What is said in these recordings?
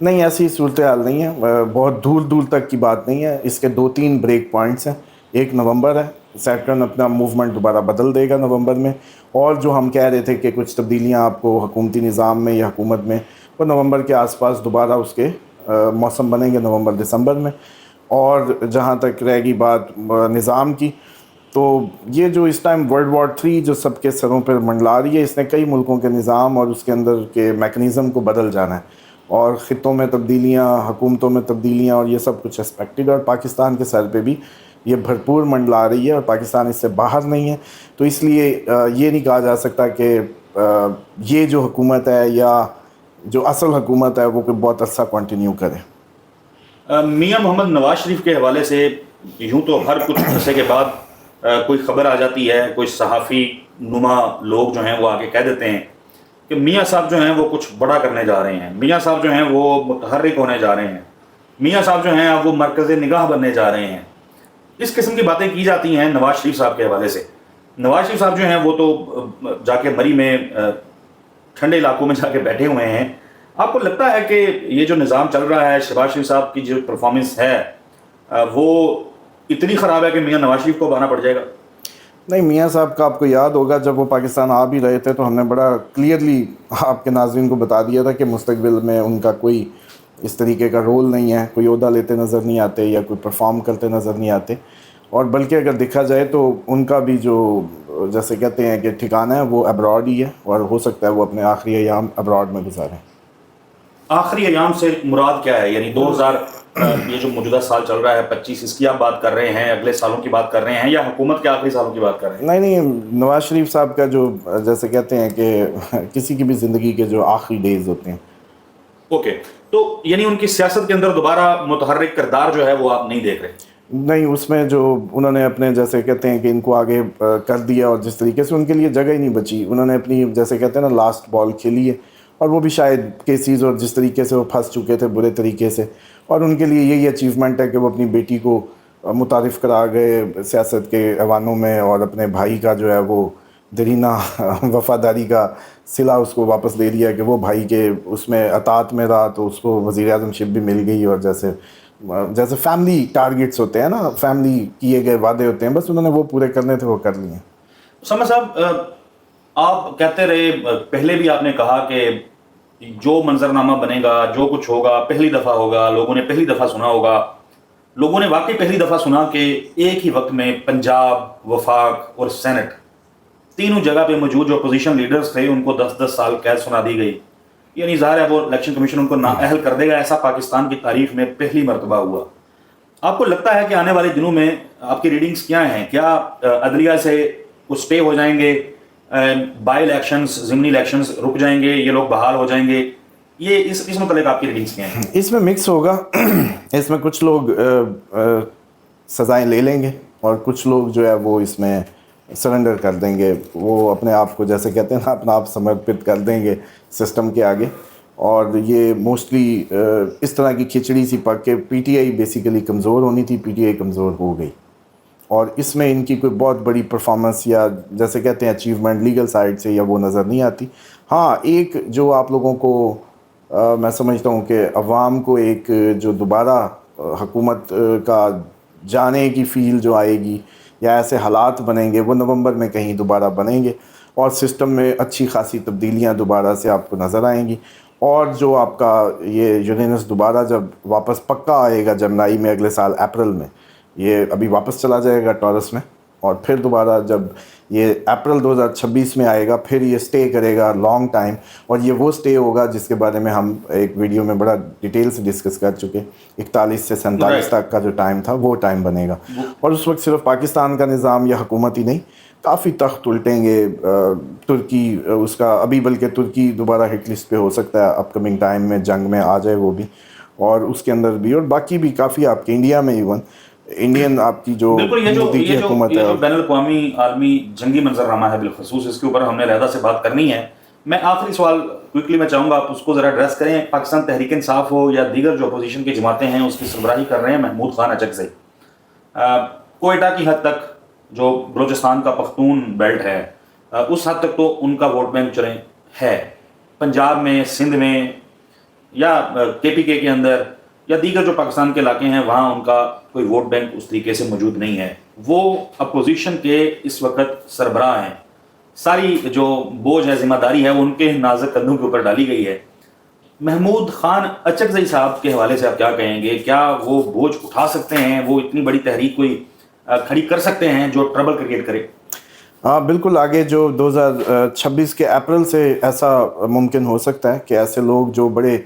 نہیں ایسی صورتحال نہیں ہے، بہت دور دور تک کی بات نہیں ہے. اس کے 2-3 بریک پوائنٹس ہیں. 1 نومبر ہے، سیٹرن اپنا موومنٹ دوبارہ بدل دے گا نومبر میں، اور جو ہم کہہ رہے تھے کہ کچھ تبدیلیاں آپ کو حکومتی نظام میں یا حکومت میں، وہ نومبر کے آس پاس دوبارہ اس کے موسم بنیں گے نومبر دسمبر میں. اور جہاں تک رہے گی بات نظام کی، تو یہ جو اس ٹائم World War III جو سب کے سروں پر منڈلا رہی ہے، اس نے کئی ملکوں کے نظام اور اس کے اندر کے میکنزم کو بدل جانا ہے، اور خطوں میں تبدیلیاں، حکومتوں میں تبدیلیاں، اور یہ سب کچھ ایکسپیکٹڈ ہے. اور پاکستان کے سر پہ بھی یہ بھرپور منڈلا رہی ہے، اور پاکستان اس سے باہر نہیں ہے. تو اس لیے یہ نہیں کہا جا سکتا کہ یہ جو حکومت ہے یا جو اصل حکومت ہے وہ کوئی بہت عرصہ کنٹینیو کرے. میاں محمد نواز شریف کے حوالے سے یوں تو ہر کچھ عرصے کے بعد کوئی خبر آ جاتی ہے، کوئی صحافی نما لوگ جو ہیں وہ آگے کہہ دیتے ہیں کہ میاں صاحب جو ہیں وہ کچھ بڑا کرنے جا رہے ہیں، میاں صاحب جو ہیں وہ متحرک ہونے جا رہے ہیں، میاں صاحب جو ہیں اب وہ مرکز نگاہ بننے جا رہے ہیں. اس قسم کی باتیں کی جاتی ہیں نواز شریف صاحب کے حوالے سے. نواز شریف صاحب جو ہیں وہ تو جا کے مری میں ٹھنڈے علاقوں میں جا کے بیٹھے ہوئے ہیں. آپ کو لگتا ہے کہ یہ جو نظام چل رہا ہے، شہباز شریف صاحب کی جو پرفارمنس ہے وہ اتنی خراب ہے کہ میاں نواز شریف کو بانا پڑ جائے گا؟ نہیں، میاں صاحب کا آپ کو یاد ہوگا جب وہ پاکستان آ بھی رہے تھے تو ہم نے بڑا کلیئرلی آپ کے ناظرین کو بتا دیا تھا کہ مستقبل میں ان کا کوئی اس طریقے کا رول نہیں ہے، کوئی عہدہ لیتے نظر نہیں آتے یا کوئی پرفارم کرتے نظر نہیں آتے. اور بلکہ اگر دیکھا جائے تو ان کا بھی جو جیسے کہتے ہیں کہ ٹھکانہ ہے وہ ابراڈ ہی ہے، اور ہو سکتا ہے وہ اپنے آخری ایام ابراڈ میں گزاریں. آخری ایام سے مراد کیا ہے؟ یعنی 2000 یہ جو موجودہ سال چل رہا ہے 25، اس کی آپ بات کر رہے ہیں، اگلے سالوں کی بات کر رہے ہیں، یا حکومت کے آخری سالوں کی بات کر رہے ہیں؟ نہیں، نواز شریف صاحب کا جو جیسے کہتے ہیں کہ کسی کی بھی زندگی کے جو آخری ڈیز ہوتے ہیں. اوکے، تو یعنی ان کی سیاست کے اندر دوبارہ متحرک کردار جو ہے وہ آپ نہیں دیکھ رہے؟ نہیں، اس میں جو انہوں نے اپنے جیسے کہتے ہیں کہ ان کو آگے کر دیا، اور جس طریقے سے ان کے لیے جگہ ہی نہیں بچی، انہوں نے اپنی جیسے کہتے ہیں نا لاسٹ بال کھیلی ہے، اور وہ بھی شاید کیسز اور جس طریقے سے وہ پھنس چکے تھے برے طریقے سے، اور ان کے لیے یہی اچیومنٹ ہے کہ وہ اپنی بیٹی کو متعارف کرا گئے سیاست کے ایوانوں میں، اور اپنے بھائی کا جو ہے وہ دیرینہ وفاداری کا صلہ اس کو واپس دے دیا کہ وہ بھائی کے اس میں اطاعت میں رہا تو اس کو وزیر اعظم شپ بھی مل گئی. اور جیسے فیملی ٹارگٹس ہوتے ہیں نا، فیملی کیے گئے وعدے ہوتے ہیں، بس انہوں نے وہ پورے کرنے تھے، وہ کر لیے. اسامہ صاحب، آپ کہتے رہے، پہلے بھی آپ نے کہا کہ جو منظرنامہ بنے گا، جو کچھ ہوگا پہلی دفعہ ہوگا، لوگوں نے پہلی دفعہ سنا ہوگا. لوگوں نے واقعی پہلی دفعہ سنا کہ ایک ہی وقت میں پنجاب، وفاق اور سینٹ تینوں جگہ پہ موجود جو اپوزیشن لیڈرز تھے ان کو 10-10 سال قید سنا دی گئی. یعنی ظاہر ہے وہ الیکشن کمیشن ان کو نااہل کر دے گا. ایسا پاکستان کی تاریخ میں پہلی مرتبہ ہوا. آپ کو لگتا ہے کہ آنے والے دنوں میں آپ کی ریڈنگز کیا ہیں؟ کیا عدلیہ سے کچھ اسٹے ہو جائیں گے، بائی الیکشنز، ضمنی الیکشنز رک جائیں گے، یہ لوگ بحال ہو جائیں گے؟ یہ اس متعلق آپ کی ریڈنگز کیا ہیں؟ اس میں مکس ہوگا. اس میں کچھ لوگ سزائیں لے لیں گے، اور کچھ لوگ جو ہے وہ اس میں سرنڈر کر دیں گے، وہ اپنے آپ کو جیسے کہتے ہیں نا اپنا آپ سمرپت کر دیں گے سسٹم کے آگے. اور یہ موسٹلی اس طرح کی کھچڑی سی پک کے پی ٹی آئی بیسیکلی کمزور ہونی تھی، پی ٹی آئی کمزور ہو گئی، اور اس میں ان کی کوئی بہت بڑی پرفارمنس یا جیسے کہتے ہیں اچیومنٹ لیگل سائڈ سے یا وہ نظر نہیں آتی. ہاں، ایک جو آپ لوگوں کو میں سمجھتا ہوں کہ عوام کو ایک جو دوبارہ حکومت کا جانے کی فیل جو آئے گی یا ایسے حالات بنیں گے، وہ نومبر میں کہیں دوبارہ بنیں گے، اور سسٹم میں اچھی خاصی تبدیلیاں دوبارہ سے آپ کو نظر آئیں گی. اور جو آپ کا یہ یورینس دوبارہ جب واپس پکا آئے گا جمنائی میں اگلے سال اپریل میں، یہ ابھی واپس چلا جائے گا ٹورس میں، اور پھر دوبارہ جب یہ اپریل 2026 میں آئے گا پھر یہ سٹے کرے گا لانگ ٹائم. اور یہ وہ سٹے ہوگا جس کے بارے میں ہم ایک ویڈیو میں بڑا ڈیٹیل سے ڈسکس کر چکے. 41 سے 47 تک کا جو ٹائم تھا وہ ٹائم بنے گا، اور اس وقت صرف پاکستان کا نظام یا حکومت ہی نہیں، کافی تخت الٹیں گے. ترکی اس کا ابھی بلکہ ترکی دوبارہ ہٹ لسٹ پہ ہو سکتا ہے اپ کمنگ ٹائم میں، جنگ میں آ جائے وہ بھی، اور اس کے اندر بھی، اور باقی بھی کافی آپ کے انڈیا میں ایون انڈین آپ کی جو مودی کی حکومت ہے. بین الاقوامی عالمی جنگی منظرنامہ ہے بالخصوص، اس کے اوپر ہم نے علیحدہ سے بات کرنی ہے. میں آخری سوال کوئکلی میں چاہوں گا آپ اس کو ذرا ایڈریس کریں. پاکستان تحریک انصاف ہو یا دیگر جو اپوزیشن کی جماعتیں ہیں اس کی سربراہی کر رہے ہیں محمود خان اچکزئی. کوئٹہ کی حد تک جو بلوچستان کا پختون بیلٹ ہے اس حد تک تو ان کا ووٹ بینک چلیں ہے. پنجاب میں، سندھ میں یا KPK کے اندر یا دیگر جو پاکستان کے علاقے ہیں وہاں ان کا کوئی ووٹ بینک اس طریقے سے موجود نہیں ہے. وہ اپوزیشن کے اس وقت سربراہ ہیں. ساری جو بوجھ ہے، ذمہ داری ہے، وہ ان کے نازک کندھوں کے اوپر ڈالی گئی ہے. محمود خان اچکزئی صاحب کے حوالے سے آپ کیا کہیں گے؟ کیا وہ بوجھ اٹھا سکتے ہیں؟ وہ اتنی بڑی تحریک کوئی کھڑی کر سکتے ہیں جو ٹربل کریٹ کرے؟ ہاں بالکل. آگے جو 2026 کے اپریل سے ایسا ممکن ہو سکتا ہے کہ ایسے لوگ جو بڑے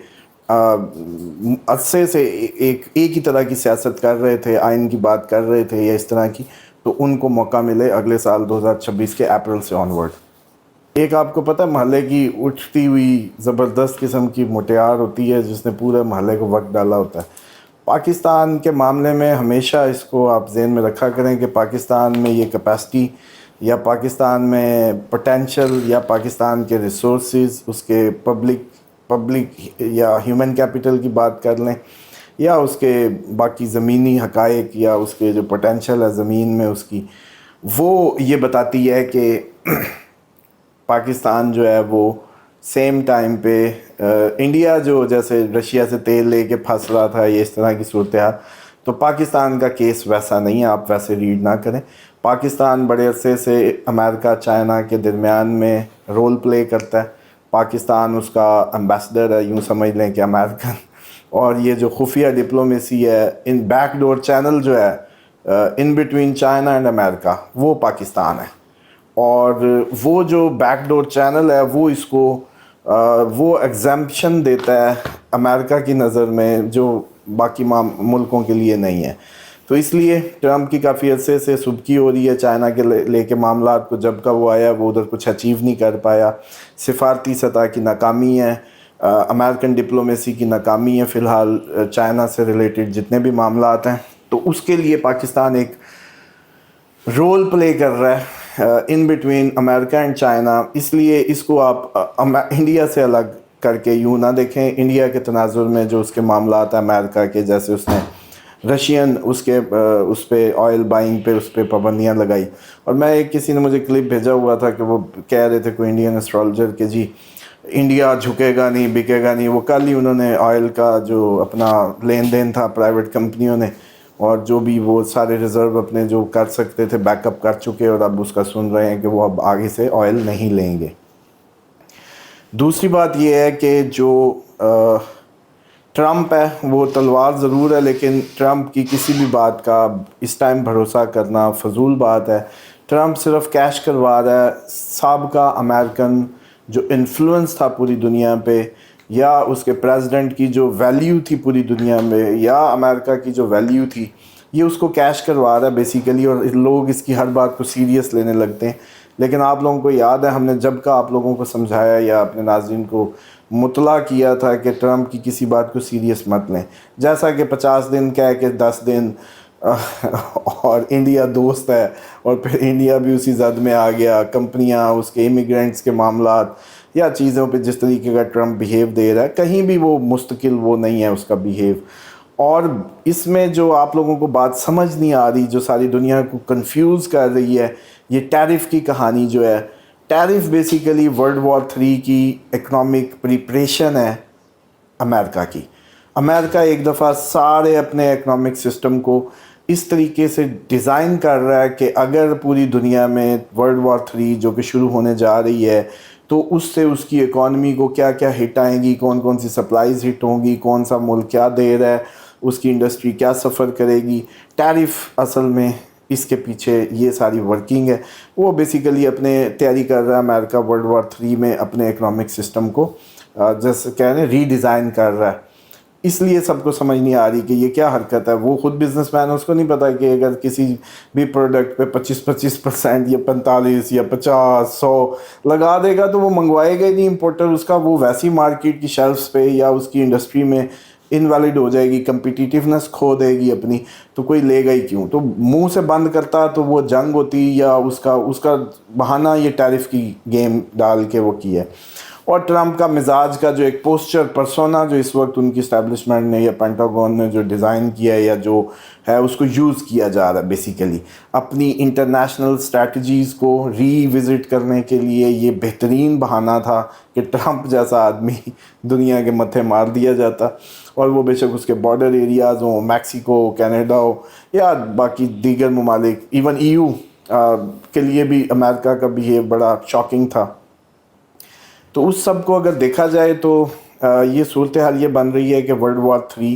عرصے سے ایک ہی طرح کی سیاست کر رہے تھے، آئین کی بات کر رہے تھے یا اس طرح کی، تو ان کو موقع ملے اگلے سال 2026 کے اپریل سے آن ورڈ. ایک آپ کو پتہ ہے محلے کی اٹھتی ہوئی زبردست قسم کی مٹیار ہوتی ہے جس نے پورے محلے کو وقت ڈالا ہوتا ہے. پاکستان کے معاملے میں ہمیشہ اس کو آپ ذہن میں رکھا کریں کہ پاکستان میں یہ کیپیسٹی یا پاکستان میں پوٹینشل یا پاکستان کے ریسورسز، اس کے پبلک یا ہیومن کیپٹل کی بات کر لیں یا اس کے باقی زمینی حقائق یا اس کے جو پوٹینشل ہے زمین میں اس کی، وہ یہ بتاتی ہے کہ پاکستان جو ہے وہ سیم ٹائم پہ انڈیا جو جیسے رشیا سے تیل لے کے پھنس رہا تھا یہ اس طرح کی صورتحال، تو پاکستان کا کیس ویسا نہیں ہے. آپ ویسے ریڈ نہ کریں. پاکستان بڑے عرصے سے امریکہ چائنا کے درمیان میں رول پلے کرتا ہے. پاکستان اس کا امبیسڈر ہے، یوں سمجھ لیں کہ امریکن. اور یہ جو خفیہ ڈپلومیسی ہے، ان بیک ڈور چینل جو ہے ان بٹوین چائنا اینڈ امریکہ، وہ پاکستان ہے. اور وہ جو بیک ڈور چینل ہے وہ اس کو وہ ایگزمپشن دیتا ہے امریکہ کی نظر میں جو باقی ملکوں کے لیے نہیں ہے. تو اس لیے ٹرمپ کی کافی عرصے سے سبکی ہو رہی ہے چائنا کے لے کے معاملات کو. جب کا وہ آیا وہ ادھر کچھ اچیو نہیں کر پایا. سفارتی سطح کی ناکامی ہے، امریکن ڈپلومیسی کی ناکامی ہے فی الحال چائنا سے ریلیٹڈ جتنے بھی معاملات ہیں. تو اس کے لیے پاکستان ایک رول پلے کر رہا ہے in between America and China. اس لیے اس کو آپ انڈیا سے الگ کر کے یوں نہ دیکھیں. انڈیا کے تناظر میں جو اس کے معاملات ہیں امریکہ کے، جیسے اس نے رشین اس پہ آئل بائنگ پہ اس پہ پابندیاں لگائی. اور میں کسی نے مجھے کلپ بھیجا ہوا تھا کہ وہ کہہ رہے تھے کوئی انڈین اسٹرالوجر کہ جی انڈیا جھکے گا نہیں، بکے گا نہیں. وہ کل ہی انہوں نے آئل کا جو اپنا لین دین تھا پرائیویٹ کمپنیوں نے اور جو بھی وہ سارے ریزرو اپنے جو کر سکتے تھے بیک اپ کر چکے، اور اب اس کا سن رہے ہیں کہ وہ اب آگے سے آئل نہیں لیں گے. دوسری بات یہ ہے کہ جو ٹرمپ ہے وہ تلوار ضرور ہے، لیکن ٹرمپ کی کسی بھی بات کا اس ٹائم بھروسہ کرنا فضول بات ہے. ٹرمپ صرف کیش کروا رہا ہے. سابقہ امریکن جو انفلوئنس تھا پوری دنیا پہ، یا اس کے پریزیڈنٹ کی جو ویلیو تھی پوری دنیا میں، یا امریکہ کی جو ویلیو تھی، یہ اس کو کیش کروا رہا ہے بیسیکلی. اور لوگ اس کی ہر بات کو سیریس لینے لگتے ہیں. لیکن آپ لوگوں کو یاد ہے ہم نے جب کا آپ لوگوں کو سمجھایا یا اپنے ناظرین کو مطلع کیا تھا کہ ٹرمپ کی کسی بات کو سیریس مت لیں. جیسا کہ 50 دن کہہ کے 10 دن اور انڈیا دوست ہے، اور پھر انڈیا بھی اسی زد میں آ گیا. کمپنیاں، اس کے امیگرینٹس کے معاملات یا چیزوں پہ جس طریقے کا ٹرمپ بیہیو دے رہا ہے، کہیں بھی وہ مستقل وہ نہیں ہے اس کا بیہیو. اور اس میں جو آپ لوگوں کو بات سمجھ نہیں آ رہی، جو ساری دنیا کو کنفیوز کر رہی ہے، یہ ٹیرف کی کہانی جو ہے. ٹیرف بیسیکلی ورلڈ وار 3 کی اکنامک پریپریشن ہے امریکہ کی. امریکہ ایک دفعہ سارے اپنے اکنامک سسٹم کو اس طریقے سے ڈیزائن کر رہا ہے کہ اگر پوری دنیا میں ورلڈ وار 3 جو کہ شروع ہونے جا رہی ہے تو اس سے اس کی اکانومی کو کیا کیا ہٹ آئیں گی، کون کون سی سپلائیز ہٹ ہوں گی، کون سا ملک کیا دے رہا ہے، اس کی انڈسٹری کیا سفر کرے گی. ٹیرف اصل میں اس کے پیچھے یہ ساری ورکنگ ہے. وہ بیسیکلی اپنے تیاری کر رہا ہے امریکہ ورلڈ وار 3 میں اپنے اکنامک سسٹم کو جیسے کہہ رہے ہیں ری ڈیزائن کر رہا ہے. اس لیے سب کو سمجھ نہیں آ رہی کہ یہ کیا حرکت ہے. وہ خود بزنس مین ہے، اس کو نہیں پتا کہ اگر کسی بھی پروڈکٹ پہ 25% یا 45 یا 50 100 لگا دے گا تو وہ منگوائے گا ہی نہیں امپورٹر اس کا. وہ ویسی مارکیٹ کی شیلفز پہ یا اس کی انڈسٹری میں انویلڈ ہو جائے گی، کمپیٹیٹیونیس کھو دے گی اپنی، تو کوئی لے گا ہی کیوں. تو منہ سے بند کرتا تو وہ جنگ ہوتی، یا اس کا بہانہ یہ ٹیرف کی گیم ڈال کے وہ کی ہے. اور ٹرمپ کا مزاج کا جو ایک پوسچر پرسونا جو اس وقت ان کی اسٹیبلشمنٹ نے یا پینٹاگون نے جو ڈیزائن کیا ہے یا جو ہے اس کو یوز کیا جا رہا ہے بیسیکلی اپنی انٹرنیشنل اسٹریٹجیز کو ری وزٹ کرنے کے لیے. یہ بہترین بہانہ تھا کہ ٹرمپ جیسا آدمی دنیا کے متھے مار دیا جاتا, اور وہ بے شک اس کے بارڈر ایریاز ہوں, میکسیکو, کینیڈا ہو یا باقی دیگر ممالک, ایون EU کے لیے بھی امریکہ کا بہیو بڑا شاکنگ تھا. تو اس سب کو اگر دیکھا جائے تو یہ صورتحال یہ بن رہی ہے کہ World War III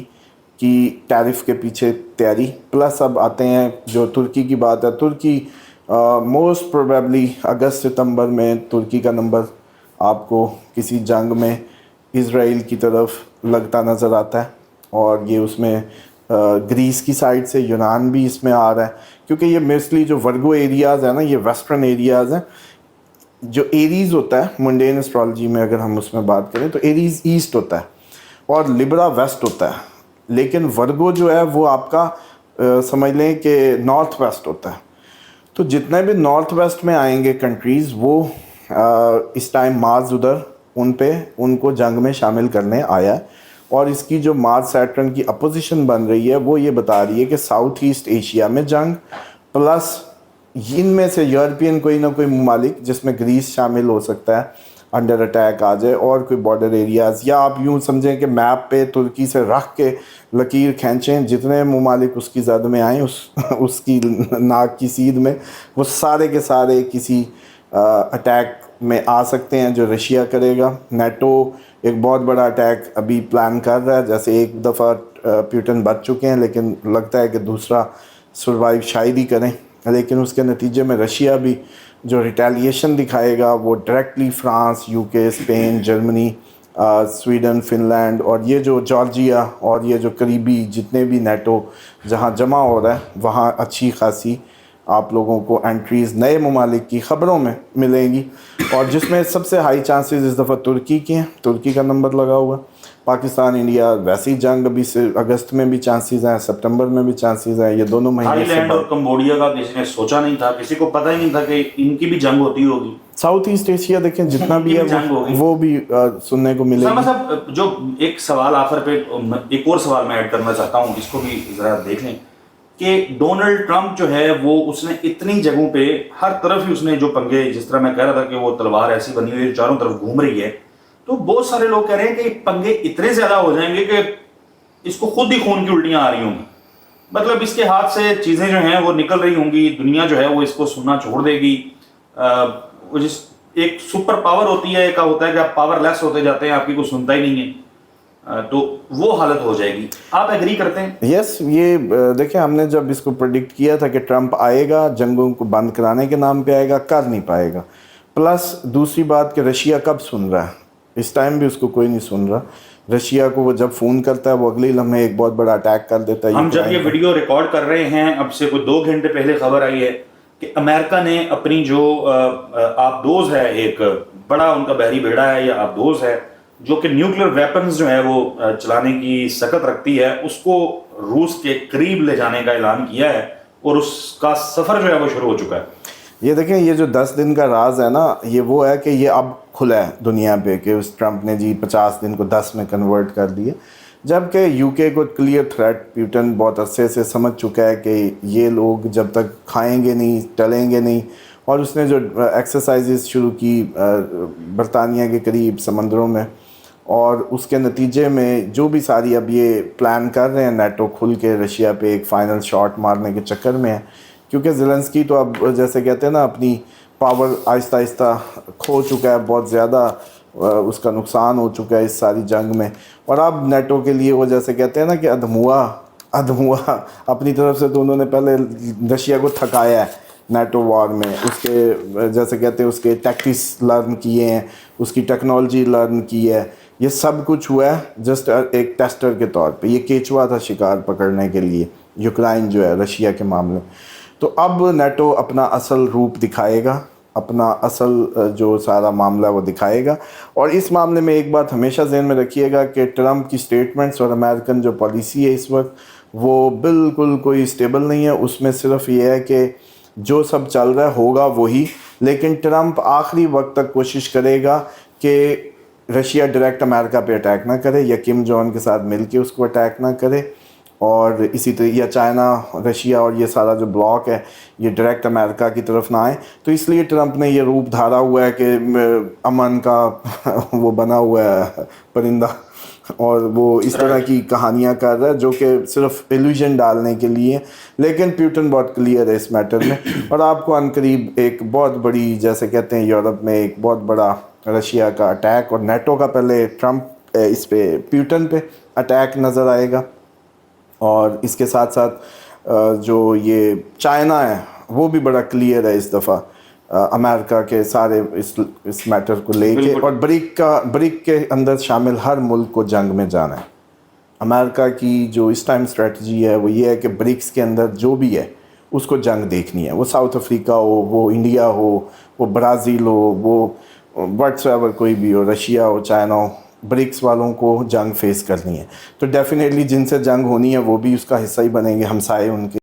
کی ٹیرف کے پیچھے تیاری, پلس اب آتے ہیں جو ترکی کی بات ہے. ترکی موسٹ پروبیبلی اگست ستمبر میں ترکی کا نمبر آپ کو کسی جنگ میں اسرائیل کی طرف لگتا نظر آتا ہے, اور یہ اس میں گریس کی سائڈ سے یونان بھی اس میں آ رہا ہے, کیونکہ یہ موسٹلی جو ورگو ایریاز ہیں نا, یہ ویسٹرن ایریاز ہیں. جو ایریز ہوتا ہے منڈین اسٹرالوجی میں اگر ہم اس میں بات کریں تو ایریز ایسٹ ہوتا ہے اور لبرا ویسٹ ہوتا ہے, لیکن ورگو جو ہے وہ آپ کا سمجھ لیں کہ نارتھ ویسٹ ہوتا ہے. تو جتنے بھی نارتھ ویسٹ میں آئیں گے کنٹریز, وہ اس ٹائم مارس ادھر ان کو جنگ میں شامل کرنے آیا ہے. اور اس کی جو مارس سیٹرن کی اپوزیشن بن رہی ہے وہ یہ بتا رہی ہے کہ ساؤتھ ایسٹ ایشیا میں جنگ, پلس ان میں سے یورپین کوئی نہ کوئی ممالک جس میں گریس شامل ہو سکتا ہے انڈر اٹیک آ جائے, اور کوئی بارڈر ایریاز, یا آپ یوں سمجھیں کہ میپ پہ ترکی سے رکھ کے لکیر کھینچیں, جتنے ممالک اس کی زد میں آئیں اس کی ناک کی سیدھ میں, وہ سارے کے سارے کسی اٹیک میں آ سکتے ہیں جو رشیا کرے گا. نیٹو ایک بہت بڑا اٹیک ابھی پلان کر رہا ہے, جیسے ایک دفعہ پیوٹن بچ چکے ہیں لیکن لگتا ہے کہ دوسرا سروائیو شاید ہی کریں, لیکن اس کے نتیجے میں رشیا بھی جو ریٹیلیشن دکھائے گا وہ ڈائریکٹلی فرانس, UK, اسپین, جرمنی, سویڈن, فن لینڈ, اور یہ جو جارجیا اور یہ جو قریبی جتنے بھی نیٹو جہاں جمع ہو رہا ہے وہاں اچھی خاصی آپ لوگوں کو انٹریز نئے ممالک کی خبروں میں ملیں گی, اور جس میں سب سے ہائی چانسز اس دفعہ ترکی کے ہیں. ترکی کا نمبر لگا ہوا. پاکستان انڈیا ویسی جنگ ابھی سے اگست میں بھی چانسز ہیں, سپٹمبر میں بھی چانسز ہیں, یہ دونوں مہینے تھائی لینڈ اور کمبوڈیا کا کسی نے سوچا نہیں تھا, کسی کو پتہ ہی نہیں تھا کہ ان کی بھی جنگ ہوتی ہوگی. ساؤتھ ایسٹ ایشیا دیکھیں جتنا بھی ہے وہ بھی سننے کو ملے گا. صاحب جو ایک سوال آخر پہ, ایک اور سوال میں ایڈ کرنا چاہتا ہوں, اس کو بھی ذرا دیکھ لیں کہ ڈونلڈ ٹرمپ جو ہے وہ اس نے اتنی جگہوں پہ ہر طرف ہی اس نے جو پنگے, جس طرح میں کہہ رہا تھا کہ وہ تلوار ایسی بنی ہوئی ہے چاروں طرف گھوم رہی ہے, تو بہت سارے لوگ کہہ رہے ہیں کہ پنگے اتنے زیادہ ہو جائیں گے کہ اس کو خود ہی خون کی الٹیاں آ رہی ہوں گی. مطلب اس کے ہاتھ سے چیزیں جو ہیں وہ نکل رہی ہوں گی, دنیا جو ہے وہ اس کو سننا چھوڑ دے گی. جس ایک سپر پاور ہوتی ہے, ایک ہوتا ہے کہ آپ پاور لیس ہوتے جاتے ہیں, آپ کی کوئی سنتا ہی نہیں ہے, تو وہ حالت ہو جائے گی. آپ ایگری کرتے ہیں؟ یس, یہ دیکھیں ہم نے جب اس کو پریڈکٹ کیا تھا کہ ٹرمپ آئے گا, جنگوں کو بند کرانے کے نام پہ آئے گا, کر نہیں پائے گا. پلس دوسری بات کہ رشیا کب سن رہا ہے, اس ٹائم بھی اس کو کوئی نہیں سن رہا. رشیا کو وہ جب فون کرتا ہے وہ اگلے لمحے ایک بہت بڑا اٹیک کر دیتا ہے. ہم جب یہ ویڈیو ریکارڈ کر رہے ہیں, اب سے کوئی 2 گھنٹے پہلے خبر آئی ہے کہ امریکہ نے اپنی جو آبدوز ہے, ایک بڑا ان کا بحری بیڑا ہے یا آبدوز ہے جو کہ نیوکلیر ویپنز جو ہے وہ چلانے کی سکت رکھتی ہے, اس کو روس کے قریب لے جانے کا اعلان کیا ہے, اور اس کا سفر جو ہے وہ شروع ہو چکا ہے. یہ دیکھیں, یہ جو 10 دن کا راز ہے نا, یہ وہ ہے کہ یہ اب کھلا ہے دنیا پہ کہ اس ٹرمپ نے جی 50 دن کو 10 میں کنورٹ کر دیے, جبکہ UK کو کلیئر تھریٹ پیوٹن بہت عرصے سے سمجھ چکا ہے کہ یہ لوگ جب تک کھائیں گے نہیں, ٹلیں گے نہیں. اور اس نے جو ایکسرسائزز شروع کی برطانیہ کے قریب سمندروں میں, اور اس کے نتیجے میں جو بھی ساری اب یہ پلان کر رہے ہیں نیٹو کھل کے رشیا پہ ایک فائنل شاٹ مارنے کے چکر میں ہے, کیونکہ زیلنسکی تو اب جیسے کہتے ہیں نا اپنی پاور آہستہ آہستہ کھو چکا ہے, بہت زیادہ اس کا نقصان ہو چکا ہے اس ساری جنگ میں. اور اب نیٹو کے لیے وہ جیسے کہتے ہیں نا کہ ادھموا اپنی طرف سے تو انہوں نے پہلے رشیا کو تھکایا ہے نیٹو وار میں, اس کے جیسے کہتے ہیں اس کے ٹیکٹکس لرن کیے ہیں, اس کی ٹیکنالوجی لرن کی ہے, یہ سب کچھ ہوا ہے جسٹ ایک ٹیسٹر کے طور پہ. یہ کیچوا تھا شکار پکڑنے کے لیے یوکرائن جو ہے رشیا کے معاملے. تو اب نیٹو اپنا اصل روپ دکھائے گا, اپنا اصل جو سارا معاملہ وہ دکھائے گا. اور اس معاملے میں ایک بات ہمیشہ ذہن میں رکھیے گا کہ ٹرمپ کی سٹیٹمنٹس اور امریکن جو پالیسی ہے اس وقت وہ بالکل کوئی سٹیبل نہیں ہے. اس میں صرف یہ ہے کہ جو سب چل رہا ہے ہوگا وہی, لیکن ٹرمپ آخری وقت تک کوشش کرے گا کہ رشیا ڈائریکٹ امریکہ پہ اٹیک نہ کرے یا کم جون کے ساتھ مل کے اس کو اٹیک نہ کرے، اور اسی طرح یا چائنا، رشیا اور یہ سارا جو بلاک ہے یہ ڈائریکٹ امریکہ کی طرف نہ آئے. تو اس لیے ٹرمپ نے یہ روپ دھارا ہوا ہے کہ امن کا وہ بنا ہوا ہے پرندہ، اور وہ اس طرح کی کہانیاں کر رہا ہے جو کہ صرف ایلیوژن ڈالنے کے لیے. لیکن پیوٹن بہت کلیئر ہے اس میٹر میں، اور آپ کو عنقریب ایک بہت بڑی، جیسے کہتے ہیں یورپ میں، ایک بہت بڑا رشیا کا اٹیک اور نیٹو کا پہلے ٹرمپ اس پہ پیوٹن پہ اٹیک نظر آئے گا. اور اس کے ساتھ ساتھ جو یہ چائنا ہے وہ بھی بڑا کلیئر ہے اس دفعہ امریکہ کے سارے اس میٹر کو لے کے، اور بریک کے اندر شامل ہر ملک کو جنگ میں جانا ہے. امریکہ کی جو اس ٹائم اسٹریٹجی ہے وہ یہ ہے کہ برکس کے اندر جو بھی ہے اس کو جنگ دیکھنی ہے، وہ ساؤتھ افریقہ ہو، وہ انڈیا ہو، وہ برازیل ہو، وہ واٹس ایور کوئی بھی ہو، رشیا ہو، چائنا ہو، برکس والوں کو جنگ فیس کرنی ہے. تو ڈیفینیٹلی جن سے جنگ ہونی ہے وہ بھی اس کا حصہ ہی بنیں گے، ہمسائے ان کے.